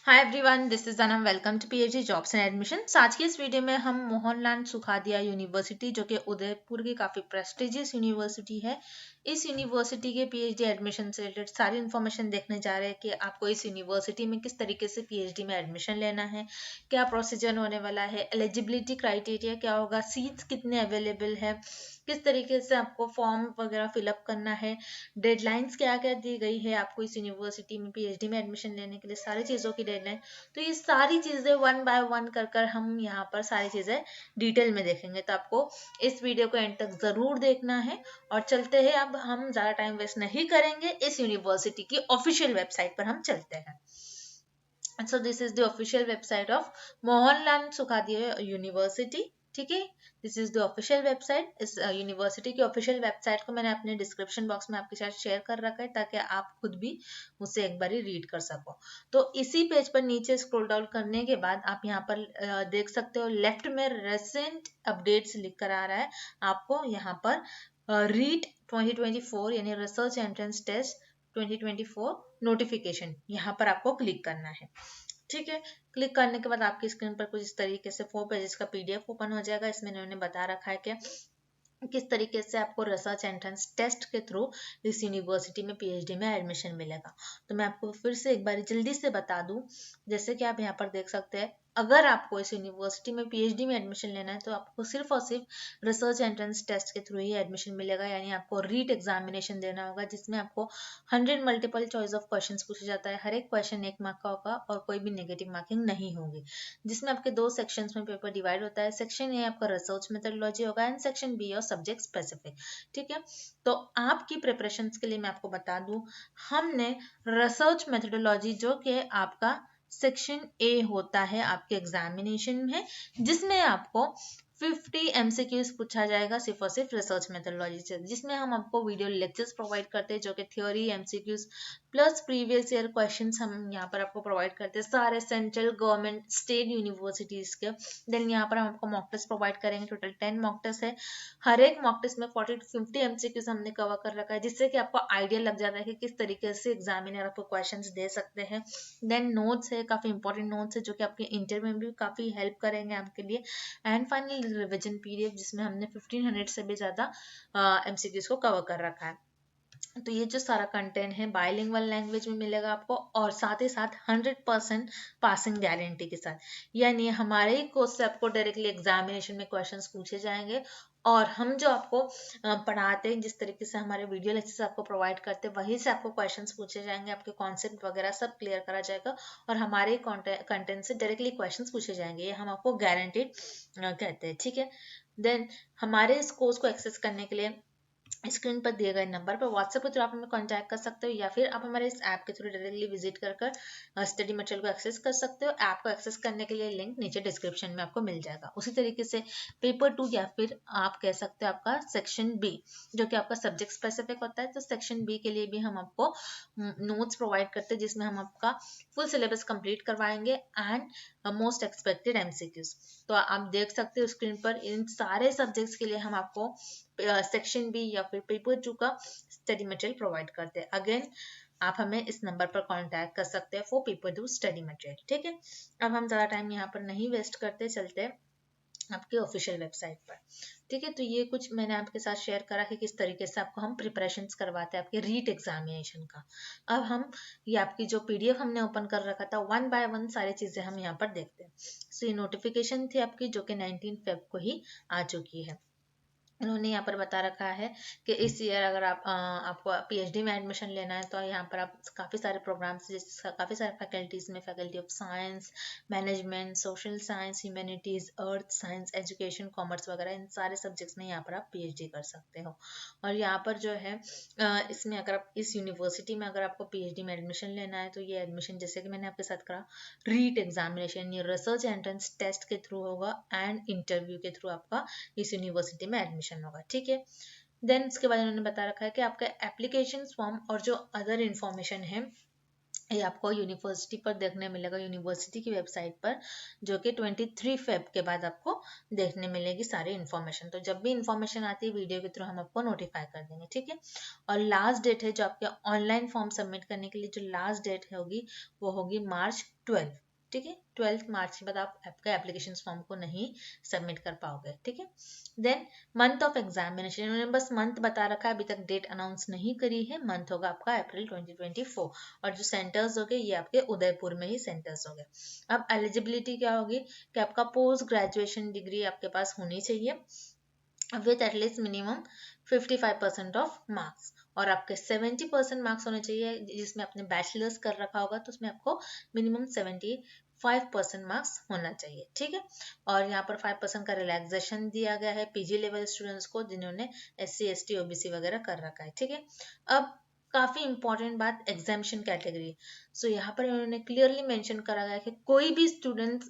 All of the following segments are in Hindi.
Hi everyone, this is Anam. Welcome to PhD jobs and admissions. आज की इस वीडियो में हम मोहनलाल सुखादिया यूनिवर्सिटी, जो कि उदयपुर की काफ़ी प्रेस्टिजियस यूनिवर्सिटी है, इस यूनिवर्सिटी के पीएचडी एडमिशन से रिलेटेड सारी इन्फॉर्मेशन देखने जा रहे हैं कि आपको इस यूनिवर्सिटी में किस तरीके से पीएचडी में एडमिशन लेना है, क्या प्रोसीजर होने वाला है, एलिजिबिलिटी क्राइटेरिया क्या होगा, सीट्स कितने अवेलेबल है, किस तरीके से आपको फॉर्म वगैरह फिलअप करना है, डेडलाइंस क्या क्या दी गई है आपको इस यूनिवर्सिटी में पीएचडी में एडमिशन लेने के लिए, सारी चीज़ों की डेडलाइन। तो ये सारी चीज़ें वन बाय वन कर हम यहाँ पर सारी चीज़ें डिटेल में देखेंगे, तो आपको इस वीडियो को एंड तक ज़रूर देखना है। और चलते हैं, अब हम ज़्यादा टाइम वेस्ट नहीं करेंगे, इस यूनिवर्सिटी की ऑफिशियल वेबसाइट पर हम चलते हैं। So this is the official website of Mohanlal Sukhadia university. ठीक है, this is the official website. इस यूनिवर्सिटी की ऑफिशियल वेबसाइट को मैंने अपने डिस्क्रिप्शन बॉक्स में आपके साथ शेयर कर रखा है, ताकि आप खुद भी उसे एक बार रीड कर सको। तो इसी पेज पर नीचे स्क्रॉल डाउन करने के बाद आप यहाँ पर देख सकते हो, लेफ्ट में रिसेंट अपडेट्स लिख कर आ रहा है। आपको यहाँ पर रीट 2024 यानी रिसर्च एंट्रेंस टेस्ट 2024 नोटिफिकेशन, यहाँ पर आपको क्लिक करना है। ठीक है, क्लिक करने के बाद आपकी स्क्रीन पर कुछ इस तरीके से 4 पेजेस का पीडीएफ ओपन हो जाएगा। इसमें इन्होंने बता रखा है कि किस तरीके से आपको रिसर्च एंट्रेंस टेस्ट के थ्रू इस यूनिवर्सिटी में पीएचडी में एडमिशन मिलेगा। तो मैं आपको फिर से एक बार जल्दी से बता दूं, जैसे कि आप यहाँ पर देख सकते हैं, अगर आपको इस यूनिवर्सिटी में पीएचडी में एडमिशन लेना है तो आपको सिर्फ और सिर्फ रिसर्च एंट्रेंस टेस्ट के थ्रू ही एडमिशन मिलेगा, यानी आपको रीट एग्जामिनेशन देना होगा, जिसमें आपको 100 मल्टीपल चॉइस ऑफ क्वेश्चंस पूछे जाता है। हर एक क्वेश्चन 1 मार्क का होगा और कोई भी नेगेटिव मार्किंग नहीं होगी, जिसमें आपके 2 सेक्शंस में पेपर डिवाइड होता है। सेक्शन ए आपका रिसर्च मेथोडोलॉजी होगा एंड सेक्शन बी और सब्जेक्ट स्पेसिफिक। ठीक है, तो आपकी प्रिपरेशंस के लिए मैं आपको बता दूं, हमने रिसर्च मेथोडोलॉजी, जो कि आपका सेक्शन ए होता है आपके एग्जामिनेशन में, जिसमें आपको 50 एमसीक्यूज पूछा जाएगा सिर्फ और सिर्फ रिसर्च मेथोडोलॉजी से, जिसमें हम आपको वीडियो लेक्चर्स प्रोवाइड करते हैं, जो कि theory MCQs plus previous year questions हम यहाँ पर आपको प्रोवाइड करते हैं, सारे सेंट्रल गवर्नमेंट स्टेट यूनिवर्सिटीज के। देन यहाँ पर हम आपको मॉक टेस्ट प्रोवाइड करेंगे, टोटल 10 मॉक टेस्ट है। हर एक मॉक टेस्ट में 40 to 50 एमसीक्यूज हमने कवर कर रखा है, जिससे कि आपको आइडिया लग जाता है कि किस तरीके से एग्जामिनर आपको क्वेश्चंस दे सकते हैं। देन नोट्स है, काफी इंपॉर्टेंट नोट्स है, जो कि आपके इंटरव्यू में भी काफी हेल्प करेंगे आपके लिए। एंड फाइनल रिविजन पीडीएफ, जिसमें हमने 1500 से भी ज्यादा एमसीक्यूज को कवर कर रखा है। तो ये जो सारा कंटेंट है बाइलिंगुअल लैंग्वेज में मिलेगा आपको, और साथ ही साथ 100% पासिंग गारंटी के साथ, यानी हमारे ही कोर्स से आपको डायरेक्टली एग्जामिनेशन में क्वेश्चंस पूछे जाएंगे, और हम जो आपको पढ़ाते हैं, जिस तरीके से हमारे वीडियो लेक्चर्स आपको प्रोवाइड करते हैं, वहीं से आपको क्वेश्चंस पूछे जाएंगे, आपके कॉन्सेप्ट वगैरह सब क्लियर करा जाएगा, और हमारे कंटेंट से डायरेक्टली क्वेश्चंस पूछे जाएंगे, ये हम आपको गारंटीड कहते हैं। ठीक है, देन हमारे इस कोर्स को एक्सेस करने के लिए स्क्रीन पर दिए गए नंबर पर व्हाट्सएप के थ्रू आप हमें कांटेक्ट कर सकते हो, या फिर आप हमारे इस ऐप के थ्रू डायरेक्टली विजिट कर स्टडी मटेरियल को एक्सेस कर सकते हो। ऐप को एक्सेस करने के लिए लिंक नीचे डिस्क्रिप्शन में आपको मिल जाएगा। उसी तरीके से पेपर 2, या फिर आप कह सकते हो आपका सेक्शन बी, जो कि आपका सब्जेक्ट स्पेसिफिक होता है, तो सेक्शन बी के लिए भी हम आपको नोट्स प्रोवाइड करते हैं, जिसमें हम आपका फुल सिलेबस कंप्लीट करवाएंगे एंड मोस्ट एक्सपेक्टेड एमसीक्यूज। तो आप देख सकते हो स्क्रीन पर, इन सारे सब्जेक्ट्स के लिए हम आपको सेक्शन बी या फिर पेपर 2 का स्टडी मटेरियल प्रोवाइड करते हैं। अगेन आप हमें इस नंबर पर कांटेक्ट कर सकते हैं फॉर पेपर 2 स्टडी मटेरियल। ठीक है, अब हम ज़्यादा टाइम यहाँ पर नहीं वेस्ट करते, चलते हैं आपके ऑफिशियल वेबसाइट पर। ठीक है, तो ये कुछ मैंने आपके साथ शेयर करा कि किस तरीके से आपको हम प्रिपरेशंस करवाते हैं आपके रीट एग्जामिनेशन का। अब हम ये आपकी जो पीडीएफ हमने ओपन कर रखा था, वन बाय वन सारी चीज़ें हम यहाँ पर देखते हैं। सो ये नोटिफिकेशन थी आपकी, जो कि 19 फेब को ही आ चुकी है। उन्होंने यहाँ पर बता रखा है कि इस ईयर अगर आपको पीएचडी में एडमिशन लेना है, तो यहाँ पर आप काफ़ी सारे प्रोग्राम्स, जैसे काफ़ी सारे फैकल्टीज़ में faculty of science, management, social science, humanities, earth science, education, commerce वगैरह, इन सारे सब्जेक्ट्स में यहाँ पर आप पीएचडी कर सकते हो। और यहाँ पर जो है इसमें अगर आप इस यूनिवर्सिटी में अगर आपको पीएचडी में एडमिशन लेना है, तो ये एडमिशन जैसे कि मैंने आपके साथ करा, रीट एग्जामिनेशन, ये रिसर्च एंट्रेंस टेस्ट के थ्रू होगा एंड इंटरव्यू के थ्रू आपका इस यूनिवर्सिटी में एडमिशन होगा। ठीक है, देन इसके बाद उन्होंने बता रखा है कि आपका एप्लीकेशन फॉर्म और जो अदर इंफॉर्मेशन है ये आपको यूनिवर्सिटी पर देखने मिलेगा, यूनिवर्सिटी की वेबसाइट पर, जो कि 23 फेब के बाद आपको देखने मिलेगी सारी इन्फॉर्मेशन। तो जब भी इन्फॉर्मेशन आती है वीडियो के थ्रू हम आपको नोटिफाई कर देंगे, ठीक है। और लास्ट डेट है जो आपके ऑनलाइन फॉर्म सबमिट करने के लिए, जो लास्ट डेट होगी वो होगी March 12, ठीक है। 12 मार्च के बाद आप आपका एप्लीकेशन फॉर्म को नहीं सबमिट कर पाओगे, ठीक है। देन मंथ ऑफ एग्जामिनेशन, इन्होंने बस मंथ बता रखा है, अभी तक डेट अनाउंस नहीं करी है। मंथ होगा आपका अप्रैल 2024, और जो सेंटर्स हो गए ये आपके उदयपुर में ही सेंटर्स हो गए। अब एलिजिबिलिटी क्या होगी कि आपका पोस्ट ग्रेजुएशन डिग्री आपके पास होनी चाहिए with at least minimum 55% of marks, और आपके 70% मार्क्स होने चाहिए जिसमें आपने बैचलर्स कर रखा होगा, तो उसमें आपको मिनिमम 75% मार्क्स होना चाहिए, ठीक है। और यहाँ पर 5% का रिलैक्सेशन दिया गया है पीजी लेवल स्टूडेंट्स को जिन्होंने SC ST OBC वगैरह कर रखा है, ठीक है। अब काफी इंपॉर्टेंट बात एग्जामिनेशन कैटेगरी। सो यहाँ पर उन्होंने क्लियरली मेंशन करा गया कि कोई भी स्टूडेंट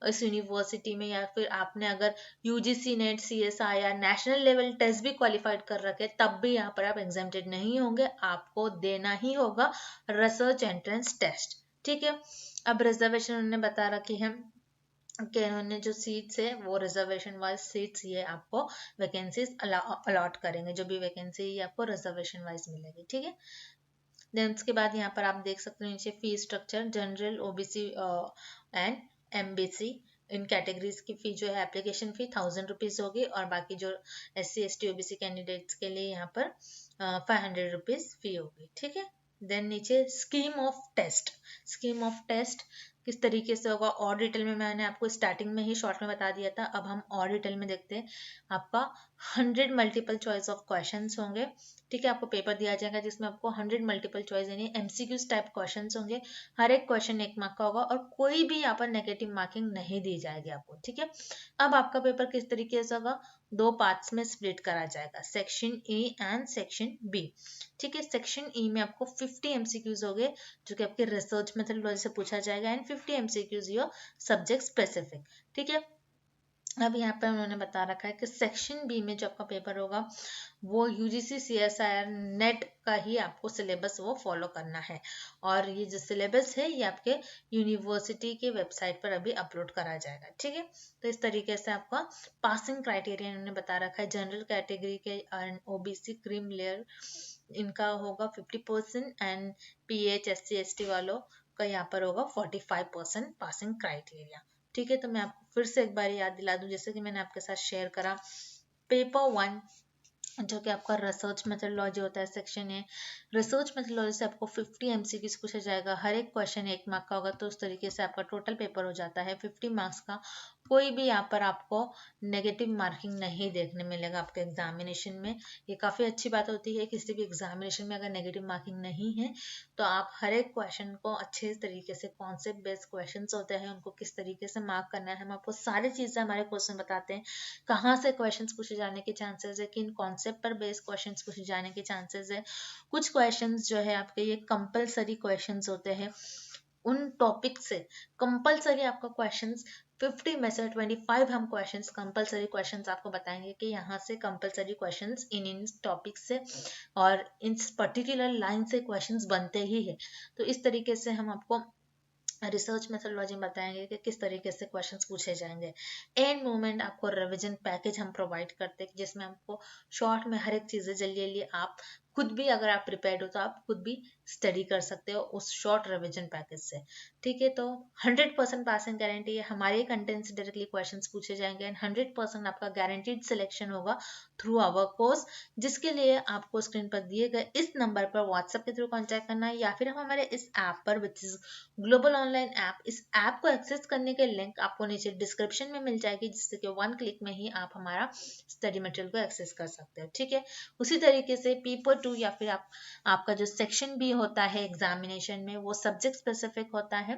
इस यूनिवर्सिटी में, या फिर आपने अगर UGC नेट CSI या नेशनल लेवल टेस्ट भी क्वालिफाइड कर रखे तब भी यहाँ पर आप एग्जामिटेड नहीं होंगे, आपको देना ही होगा रिसर्च एंट्रेंस टेस्ट, ठीक है। अब रिजर्वेशन उन्होंने बता रखी है कि उन्होंने जो सीट्स है वो रिजर्वेशन वाइज सीट्स ये आपको वैकेंसीज अलॉट करेंगे, जो भी वैकेंसी ये आपको रिजर्वेशन वाइज मिलेगी, ठीक है। देन उसके बाद यहाँ पर आप देख सकते हो नीचे fee structure, general OBC and MBC in categories की फी जो है एप्लीकेशन फी 1000 रुपीज होगी, और बाकी जो SC ST OBC कैंडिडेट्स के लिए यहाँ पर 500 रुपीज फी होगी, ठीक है। देन नीचे scheme of test, scheme of test किस तरीके से होगा और डिटेल में मैंने आपको स्टार्टिंग में ही शॉर्ट में बता दिया था। अब हम और डिटेल में देखते हैं। आपका 100 मल्टीपल चॉइस ऑफ क्वेश्चंस होंगे, ठीक है। आपको पेपर दिया जाएगा जिसमें आपको 100 मल्टीपल चॉइस यानी MCQs टाइप क्वेश्चंस होंगे। हर एक क्वेश्चन 1 मार्क का होगा और कोई भी यहाँ पर नेगेटिव मार्किंग नहीं दी जाएगी आपको, ठीक है। अब आपका पेपर किस तरीके से होगा, 2 पार्ट्स में स्प्लिट करा जाएगा, section A and section B, ठीक है। सेक्शन ई में आपको 50 MCQs हो गए जो कि आपके रिसर्च मेथडोलॉजी से पूछा जाएगा, and 50 MCQs your subject specific, ठीक है। अब यहाँ पर उन्होंने बता रखा है कि सेक्शन बी में जो आपका पेपर होगा वो UGC CSIR नेट का ही आपको सिलेबस वो फॉलो करना है, और ये जो सिलेबस है ये आपके यूनिवर्सिटी के वेबसाइट पर अभी अपलोड करा जाएगा, ठीक है। तो इस तरीके से आपका पासिंग क्राइटेरिया इन्होंने बता रखा है। जनरल कैटेगरी के एंड OBC क्रीम लेयर इनका होगा 50%, एंड PH SC ST वालों का यहाँ पर होगा 45% पासिंग क्राइटेरिया, ठीक है। तो मैं आपको फिर से एक बार याद दिला दूं जैसे कि मैंने आपके साथ शेयर करा, पेपर 1 जो कि आपका रिसर्च मेथोडोलॉजी होता है, सेक्शन ए रिसर्च मेथोडोलॉजी से आपको 50 MCQs पूछा जाएगा, हर एक क्वेश्चन 1 मार्क का होगा, तो उस तरीके से आपका टोटल पेपर हो जाता है 50 मार्क्स का। कोई भी यहाँ पर आपको नेगेटिव मार्किंग नहीं देखने मिलेगा आपके एग्जामिनेशन में। ये काफ़ी अच्छी बात होती है, किसी भी एग्जामिनेशन में अगर नेगेटिव मार्किंग नहीं है तो आप हर एक क्वेश्चन को अच्छे तरीके से, कॉन्सेप्ट बेस्ड क्वेश्चन होते हैं उनको किस तरीके से मार्क करना है, हम आपको सारी चीज़ें हमारे क्वेश्चन बताते हैं, कहाँ से क्वेश्चंस पूछे जाने के चांसेस है, किन कॉन्सेप्ट पर बेस्ड क्वेश्चंस पूछे जाने के चांसेस है। कुछ क्वेश्चंस जो है आपके ये कंपलसरी क्वेश्चंस होते हैं, उन टॉपिक से कंपलसरी आपका क्वेश्चंस 50 में से 25 हम क्वेश्चंस कंपलसरी क्वेश्चंस आपको बताएंगे कि यहाँ से कंपलसरी क्वेश्चंस इन टॉपिक से और इन पर्टिकुलर लाइन से क्वेश्चंस बनते ही है। तो इस तरीके से हम आपको रिसर्च मेथोडोलॉजी में बताएंगे कि किस तरीके से क्वेश्चंस पूछे जाएंगे। एंड मोमेंट आपको रिवीजन पैकेज हम प्रोवाइड करते हैं जिसमें आपको शॉर्ट में हर एक चीज़ें जल्दी जल्दी आप खुद भी, अगर आप प्रिपेयर्ड हो तो आप खुद भी स्टडी कर सकते हो उस शॉर्ट रिवीजन पैकेज से, ठीक है। तो 100% पासिंग गारंटी है, हमारे कंटेंट से डायरेक्टली क्वेश्चंस पूछे जाएंगे, एंड 100% आपका गारंटीड सिलेक्शन होगा थ्रू आवर कोर्स, जिसके लिए आपको स्क्रीन पर दिए गए इस नंबर पर व्हाट्सएप के थ्रू कॉन्टैक्ट करना है, या फिर हमारे इस ऐप पर which is global online app, इस ऐप को एक्सेस करने के लिंक आपको नीचे डिस्क्रिप्शन में मिल जाएगी, जिससे कि 1 क्लिक में ही आप हमारा स्टडी मटेरियल को एक्सेस कर सकते हो, ठीक है। उसी तरीके से पेपर 2 या फिर आपका जो सेक्शन बी होता है एग्जामिनेशन में वो सब्जेक्ट स्पेसिफिक होता है,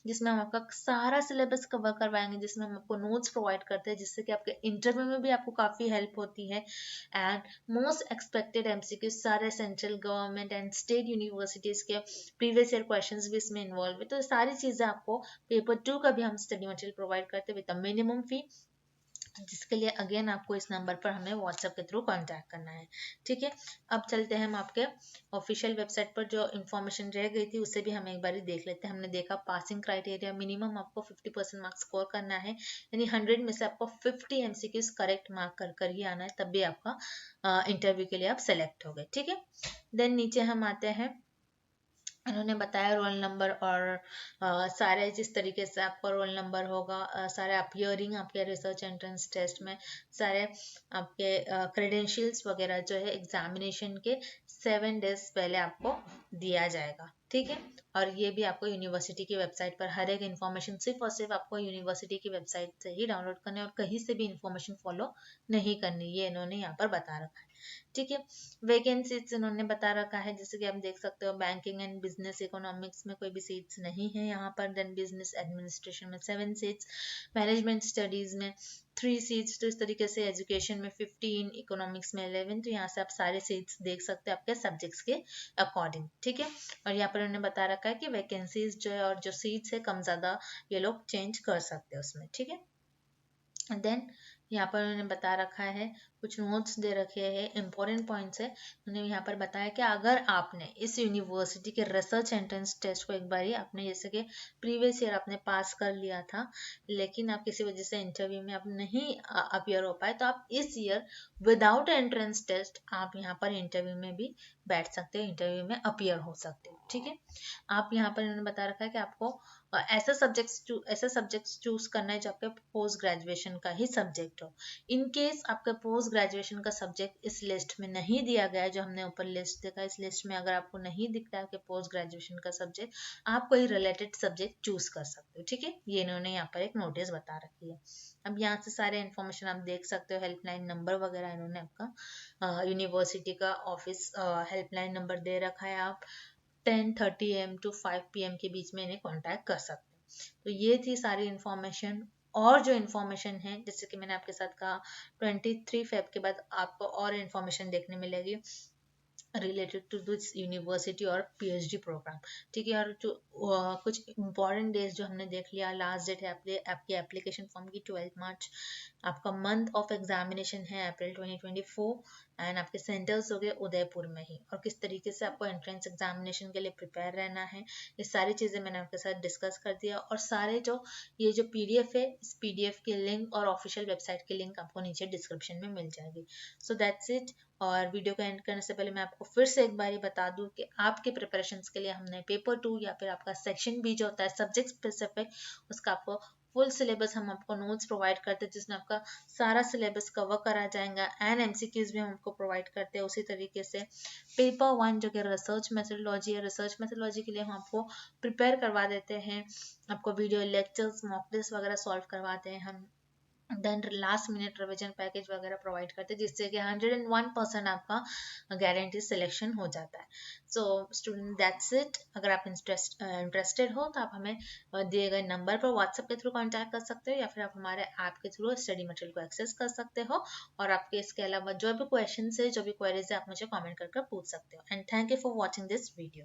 जिसमें हम आपका सारा सिलेबस कवर करवाएंगे, जिसमें हम आपको नोट्स प्रोवाइड करते हैं जिससे कि आपके इंटरव्यू में भी आपको काफ़ी हेल्प होती है। एंड मोस्ट एक्सपेक्टेड MCQ सारे central government and state universities के प्रीवियस ईयर क्वेश्चंस भी इसमें इन्वॉल्व है। तो सारी चीज़ें आपको पेपर 2 का भी हम स्टडी मटेरियल प्रोवाइड करते हैं विद अ मिनिमम फी जिसके लिए अगेन आपको इस नंबर पर हमें व्हाट्सएप के थ्रू कांटेक्ट करना है। ठीक है, अब चलते हैं हम आपके ऑफिशियल वेबसाइट पर, जो इन्फॉर्मेशन रह गई थी उसे भी हम एक बार देख लेते हैं। हमने देखा पासिंग क्राइटेरिया मिनिमम आपको 50% मार्क्स स्कोर करना है, यानी 100 में से आपको 50 MCQs करेक्ट मार्क कर ही आना है, तब भी आपका इंटरव्यू के लिए आप सेलेक्ट हो गए। ठीक है, देन नीचे हम आते हैं, इन्होंने बताया रोल नंबर और सारे जिस तरीके से आपका रोल नंबर होगा, सारे अपीयरिंग आपके रिसर्च एंट्रेंस टेस्ट में, सारे आपके क्रेडेंशियल्स वगैरह जो है एग्जामिनेशन के 7 डेज पहले आपको दिया जाएगा। ठीक है, और ये भी आपको यूनिवर्सिटी की वेबसाइट पर हर एक इन्फॉर्मेशन सिर्फ और सिर्फ आपको यूनिवर्सिटी की वेबसाइट से ही डाउनलोड करनी है और कहीं से भी इन्फॉर्मेशन फॉलो नहीं करनी, ये इन्होंने यहाँ पर बता रखा है। ठीक है, वैकेंसीज इन्होंने बता रखा है, जैसे कि आप देख सकते हो बैंकिंग एंड बिजनेस इकोनॉमिक्स में कोई भी सीट्स नहीं है यहाँ पर, देन बिजनेस एडमिनिस्ट्रेशन में 7 सीट्स, मैनेजमेंट स्टडीज में 3 सीट्स, तो इस तरीके से एजुकेशन में 15, इकोनॉमिक्स में 11, तो यहाँ से आप सारे सीट्स देख सकते हैं आपके सब्जेक्ट्स के अकॉर्डिंग। ठीक है, और यहाँ पर उन्होंने बता रखा है कि वैकेंसीज जो है और जो सीट्स है कम ज़्यादा ये लोग चेंज कर सकते हैं उसमें। ठीक है, देन यहाँ पर उन्होंने बता रखा है, कुछ नोट्स दे रखे हैं, इंपॉर्टेंट पॉइंट्स है। उन्होंने यहाँ पर बताया कि अगर आपने इस यूनिवर्सिटी के रिसर्च एंट्रेंस टेस्ट को एक बार ही आपने जैसे कि प्रीवियस ईयर आपने पास कर लिया था, लेकिन आप किसी वजह से इंटरव्यू में आप नहीं अपीयर हो पाए, तो आप इस ईयर विदाउट एंट्रेंस टेस्ट आप यहाँ पर इंटरव्यू में भी बैठ सकते हो, इंटरव्यू में अपीयर हो सकते हो। ठीक है, आप यहाँ पर इन्होंने बता रखा है कि आपको ऐसा सब्जेक्ट्स चूज करना है जो आपके पोस्ट ग्रेजुएशन का ही सब्जेक्ट हो। इन केस आपका पोस्ट ग्रेजुएशन का सब्जेक्ट इस लिस्ट में नहीं दिया गया है, जो हमने ऊपर लिस्ट देखा, इस लिस्ट में अगर आपको नहीं दिखता है कि पोस्ट ग्रेजुएशन का सब्जेक्ट, आप कोई रिलेटेड सब्जेक्ट चूज कर सकते हो। ठीक है, ये इन्होंने यहाँ पर एक नोटिस बता रखी है। अब यहाँ से सारे इन्फॉर्मेशन आप देख सकते हो, हेल्पलाइन नंबर वगैरह इन्होंने आपका यूनिवर्सिटी का ऑफिस हेल्पलाइन नंबर दे रखा है, आप 10:30 AM to 5 PM के बीच में इन्हें कांटेक्ट कर सकते हैं। तो ये थी सारी इन्फॉर्मेशन, और जो इन्फॉर्मेशन है जैसे कि मैंने आपके साथ कहा 23 फेब के बाद आपको और इन्फॉर्मेशन देखने मिलेगी रिलेटेड टू दिस यूनिवर्सिटी और PhD प्रोग्राम। ठीक है, और जो कुछ इम्पॉर्टेंट डेज जो हमने देख लिया, लास्ट डेट है आपकी एप्लीकेशन फॉर्म की 12 मार्च, आपका मंथ ऑफ एग्जामिनेशन है अप्रैल 2024, एंड आपके सेंटर्स हो गए उदयपुर में ही, और किस तरीके से आपको एंट्रेंस एग्जामिनेशन के लिए प्रिपेयर रहना है, ये सारी चीज़ें मैंने आपके साथ डिस्कस कर दिया। और सारे जो ये जो PDF है, इस PDF के लिंक और ऑफिशियल वेबसाइट के लिंक आपको नीचे डिस्क्रिप्शन में मिल जाएगी। So that's it. और वीडियो को एंड करने से पहले मैं आपको फिर से एक बार बता दूं कि आपके प्रिपरेशंस के लिए हमने पेपर 2 या फिर आपका सेक्शन बी जो होता है सब्जेक्ट स्पेसिफिक, उसका आपको फुल सिलेबस हम आपको नोट्स प्रोवाइड करते हैं, जिसमें आपका सारा सिलेबस कवर करा जाएगा, एंड MCQs भी हम आपको प्रोवाइड करते हैं। उसी तरीके से पेपर 1 जो कि रिसर्च मेथोडोलॉजी है, रिसर्च मेथोडोलॉजी के लिए हम आपको प्रिपेयर करवा देते हैं, आपको वीडियो लेक्चर्स मॉक टेस्ट वगैरह सॉल्व करवाते हैं हम, then last minute revision package वगैरह प्रोवाइड करते हैं, जिससे कि 101% आपका गारंटी सिलेक्शन हो जाता है। So student that's it. अगर आप इंटरेस्टेड हो तो आप हमें दिए गए नंबर पर व्हाट्सएप के थ्रू कांटेक्ट कर सकते हो, या फिर आप हमारे ऐप के थ्रू स्टडी मटेरियल को एक्सेस कर सकते हो, और आपके इसके अलावा जो भी क्वेश्चन है, जो भी क्वेरीज है, आप मुझे कॉमेंट करके पूछ सकते हो। And thank you for watching this video.